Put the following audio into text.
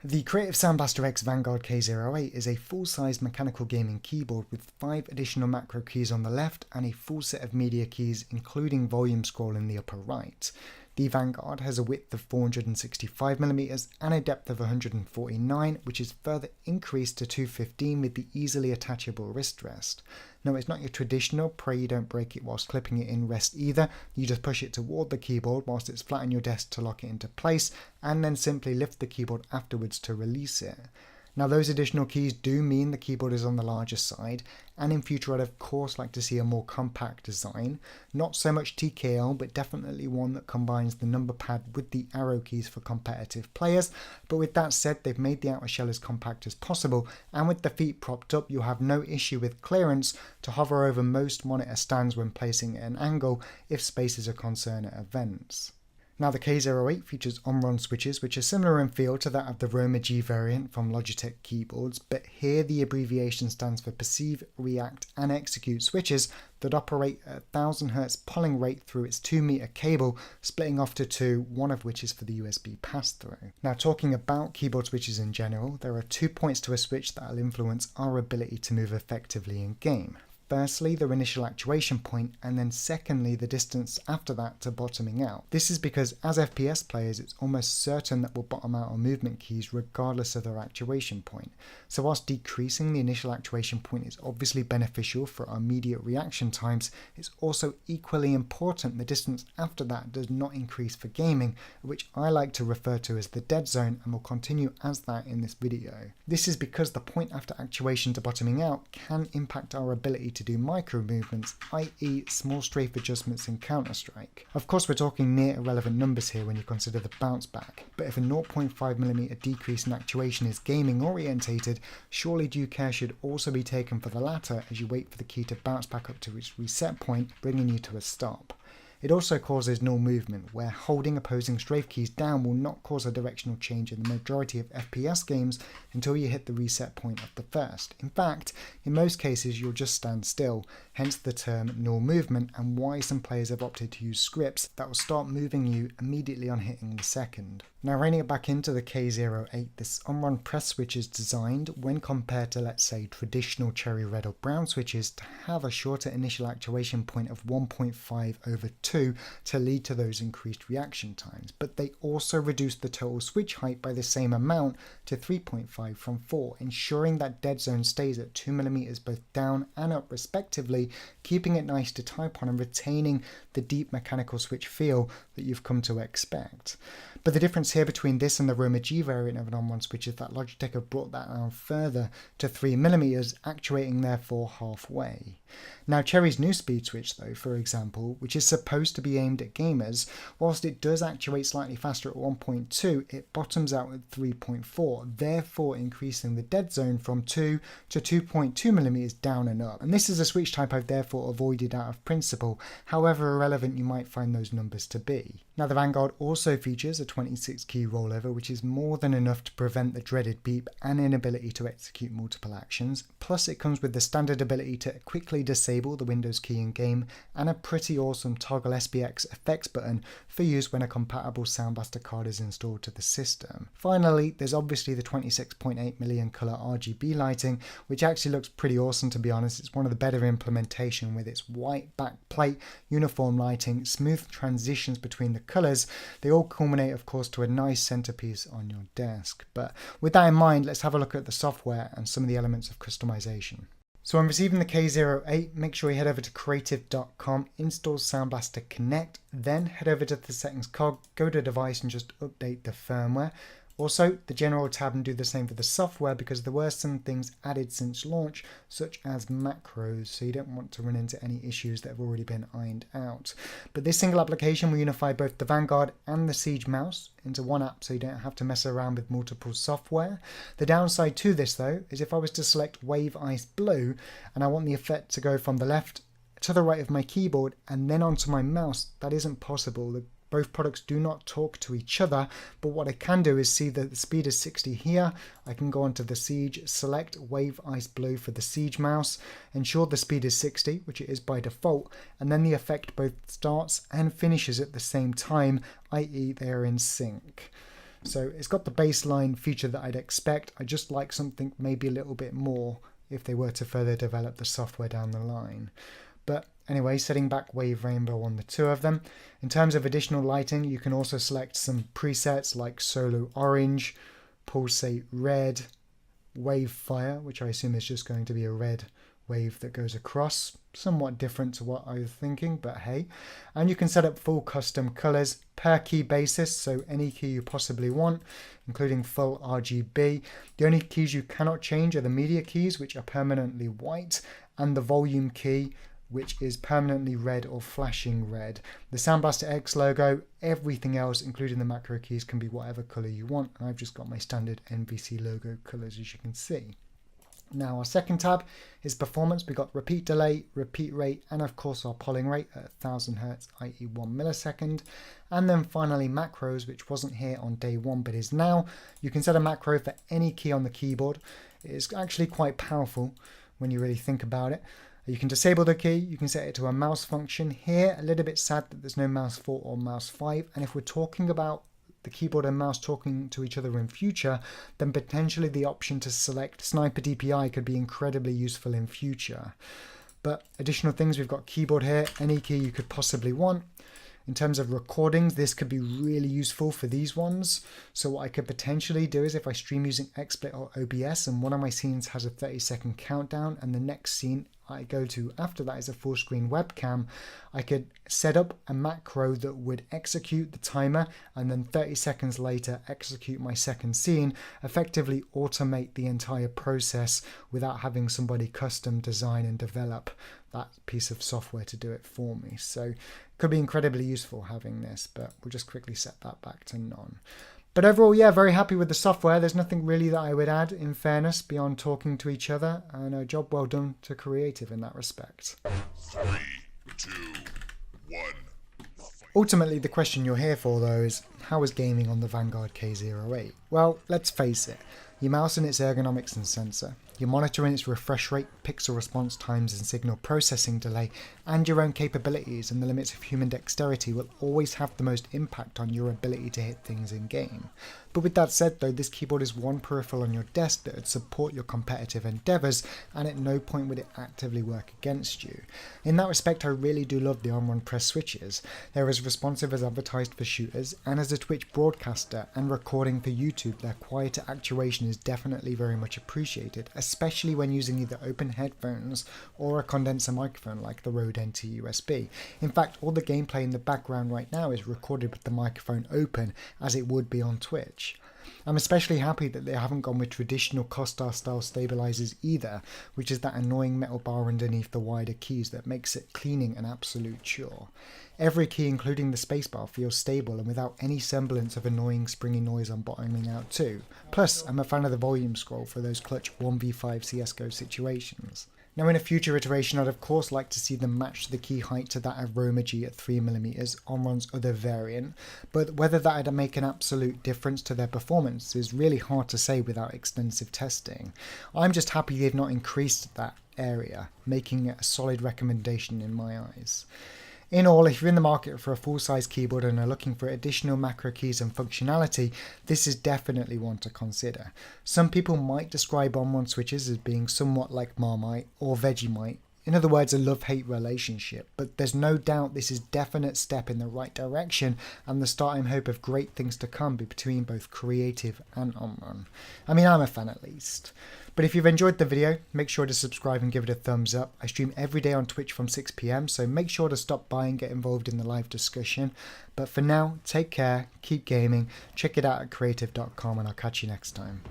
The Creative Sound BlasterX Vanguard K08 is a full-size mechanical gaming keyboard with 5 additional macro keys on the left and a full set of media keys including volume scroll in the upper right. The Vanguard has a width of 465mm and a depth of 149, which is further increased to 215 with the easily attachable wrist rest. No, it's not your traditional pray you don't break it whilst clipping it in rest either. You just push it toward the keyboard whilst it's flat on your desk to lock it into place, and then simply lift the keyboard afterwards to release it. Now those additional keys do mean the keyboard is on the larger side, and in future I'd of course like to see a more compact design. Not so much TKL, but definitely one that combines the number pad with the arrow keys for competitive players. But with that said, they've made the outer shell as compact as possible, and with the feet propped up you'll have no issue with clearance to hover over most monitor stands when placing at an angle if space is a concern at events. Now the K08 features Omron switches which are similar in feel to that of the Roma G variant from Logitech keyboards, but here the abbreviation stands for Perceive, React and Execute switches that operate at 1000 Hz polling rate through its 2-meter cable, splitting off to 2, one of which is for the USB pass-through. Now talking about keyboard switches in general, there are 2 points to a switch that will influence our ability to move effectively in game. Firstly, their initial actuation point, and then secondly, the distance after that to bottoming out. This is because as FPS players, it's almost certain that we'll bottom out on movement keys regardless of their actuation point. So whilst decreasing the initial actuation point is obviously beneficial for our immediate reaction times, it's also equally important the distance after that does not increase for gaming, which I like to refer to as the dead zone, and will continue as that in this video. This is because the point after actuation to bottoming out can impact our ability to do micro movements, i.e. small strafe adjustments in Counter-Strike. Of course we're talking near irrelevant numbers here when you consider the bounce back, but if a 0.5mm decrease in actuation is gaming orientated, surely due care should also be taken for the latter as you wait for the key to bounce back up to its reset point, bringing you to a stop. It also causes null movement, where holding opposing strafe keys down will not cause a directional change in the majority of FPS games until you hit the reset point of the first. In fact, in most cases you'll just stand still, hence the term null movement, and why some players have opted to use scripts that will start moving you immediately on hitting the second. Now reining it back into the K08, this Omron PRES switch is designed, when compared to let's say traditional cherry red or brown switches, to have a shorter initial actuation point of 1.5/2 to lead to those increased reaction times, but they also reduce the total switch height by the same amount to 3.5 from 4, ensuring that dead zone stays at 2mm both down and up respectively, keeping it nice to type on and retaining the deep mechanical switch feel that you've come to expect. But the difference here between this and the Roma G variant of an Omron switch is that Logitech have brought that down further to 3mm, actuating therefore halfway. Now Cherry's new speed switch though, for example, which is supposed to be aimed at gamers, whilst it does actuate slightly faster at 1.2, it bottoms out at 3.4, therefore increasing the dead zone from 2 to 2.2mm down and up. And this is a switch type I've therefore avoided out of principle, however irrelevant you might find those numbers to be. Now the Vanguard also features a 26 key rollover, which is more than enough to prevent the dreaded beep and inability to execute multiple actions, plus it comes with the standard ability to quickly disable the Windows key in game, and a pretty awesome toggle SPX effects button for use when a compatible Sound Blaster card is installed to the system. Finally, there's obviously the 26.8 million colour RGB lighting, which actually looks pretty awesome to be honest. It's one of the better implementation with its white back plate, uniform lighting, smooth transitions between the colours. They all culminate of course to a nice centerpiece on your desk. But with that in mind, let's have a look at the software and some of the elements of customization. So when receiving the K08, make sure you head over to creative.com, install Sound Blaster Connect, then head over to the settings cog, go to device and just update the firmware. Also, the general tab and do the same for the software because there were some things added since launch, such as macros, so you don't want to run into any issues that have already been ironed out. But this single application will unify both the Vanguard and the Siege mouse into one app so you don't have to mess around with multiple software. The downside to this though is if I was to select Wave Ice Blue and I want the effect to go from the left to the right of my keyboard and then onto my mouse, that isn't possible. Both products do not talk to each other, but what I can do is see that the speed is 60 here. I can go onto the Siege, select Wave Ice Blue for the Siege mouse, ensure the speed is 60, which it is by default, and then the effect both starts and finishes at the same time, i.e. they are in sync. So it's got the baseline feature that I'd expect. I just like something maybe a little bit more if they were to further develop the software down the line. But anyway, setting back wave rainbow on the two of them. In terms of additional lighting, you can also select some presets like solo orange, pulsate red, wave fire, which I assume is just going to be a red wave that goes across, somewhat different to what I was thinking, but hey. And you can set up full custom colors per key basis, so any key you possibly want, including full RGB. The only keys you cannot change are the media keys, which are permanently white, and the volume key, which is permanently red or flashing red. The Sound BlasterX logo, everything else, including the macro keys, can be whatever color you want. And I've just got my standard NVC logo colors, as you can see. Now our second tab is performance. We've got repeat delay, repeat rate, and of course our polling rate at 1000 Hz, i.e. 1 millisecond. And then finally macros, which wasn't here on day one but is now. You can set a macro for any key on the keyboard. It is actually quite powerful when you really think about it. You can disable the key, you can set it to a mouse function. Here, a little bit sad that there's no mouse 4 or mouse 5, and if we're talking about the keyboard and mouse talking to each other in future, then potentially the option to select sniper DPI could be incredibly useful in future. But additional things, we've got keyboard here, any key you could possibly want. In terms of recordings, this could be really useful for these ones. So what I could potentially do is if I stream using XSplit or OBS and one of my scenes has a 30-second countdown and the next scene I go to after that is a full screen webcam, I could set up a macro that would execute the timer and then 30 seconds later execute my second scene, effectively automate the entire process without having somebody custom design and develop that piece of software to do it for me. So it could be incredibly useful having this, but we'll just quickly set that back to none. But overall, yeah, very happy with the software. There's nothing really that I would add, in fairness, beyond talking to each other, and a job well done to Creative in that respect. 3, 2, 1. Ultimately, the question you're here for, though, is how is gaming on the Vanguard K08? Well, let's face it, your mouse and its ergonomics and sensor, your monitor and its refresh rate, pixel response times and signal processing delay, and your own capabilities and the limits of human dexterity will always have the most impact on your ability to hit things in game. But with that said though, this keyboard is one peripheral on your desk that would support your competitive endeavours, and at no point would it actively work against you. In that respect, I really do love the Omron PRES switches. They're as responsive as advertised for shooters, and as a Twitch broadcaster and recording for YouTube, their quieter actuation is definitely very much appreciated, especially when using either open headphones or a condenser microphone like the Rode NT USB. In fact, all the gameplay in the background right now is recorded with the microphone open, as it would be on Twitch. I'm especially happy that they haven't gone with traditional Costar style stabilizers either, which is that annoying metal bar underneath the wider keys that makes it cleaning an absolute chore. Every key, including the spacebar, feels stable and without any semblance of annoying springy noise on bottoming out too. Plus, I'm a fan of the volume scroll for those clutch 1v5 CSGO situations. Now in a future iteration, I'd of course like to see them match the key height to that of Romagy at 3mm, Omron's other variant, but whether that'd make an absolute difference to their performance is really hard to say without extensive testing. I'm just happy they've not increased that area, making it a solid recommendation in my eyes. In all, if you're in the market for a full-size keyboard and are looking for additional macro keys and functionality, this is definitely one to consider. Some people might describe Omron switches as being somewhat like Marmite or Vegemite, in other words a love-hate relationship, but there's no doubt this is a definite step in the right direction and the start and hope of great things to come between both Creative and Omron. I mean, I'm a fan at least. But if you've enjoyed the video, make sure to subscribe and give it a thumbs up. I stream every day on Twitch from 6 PM, so make sure to stop by and get involved in the live discussion. But for now, take care, keep gaming, check it out at creative.com, and I'll catch you next time.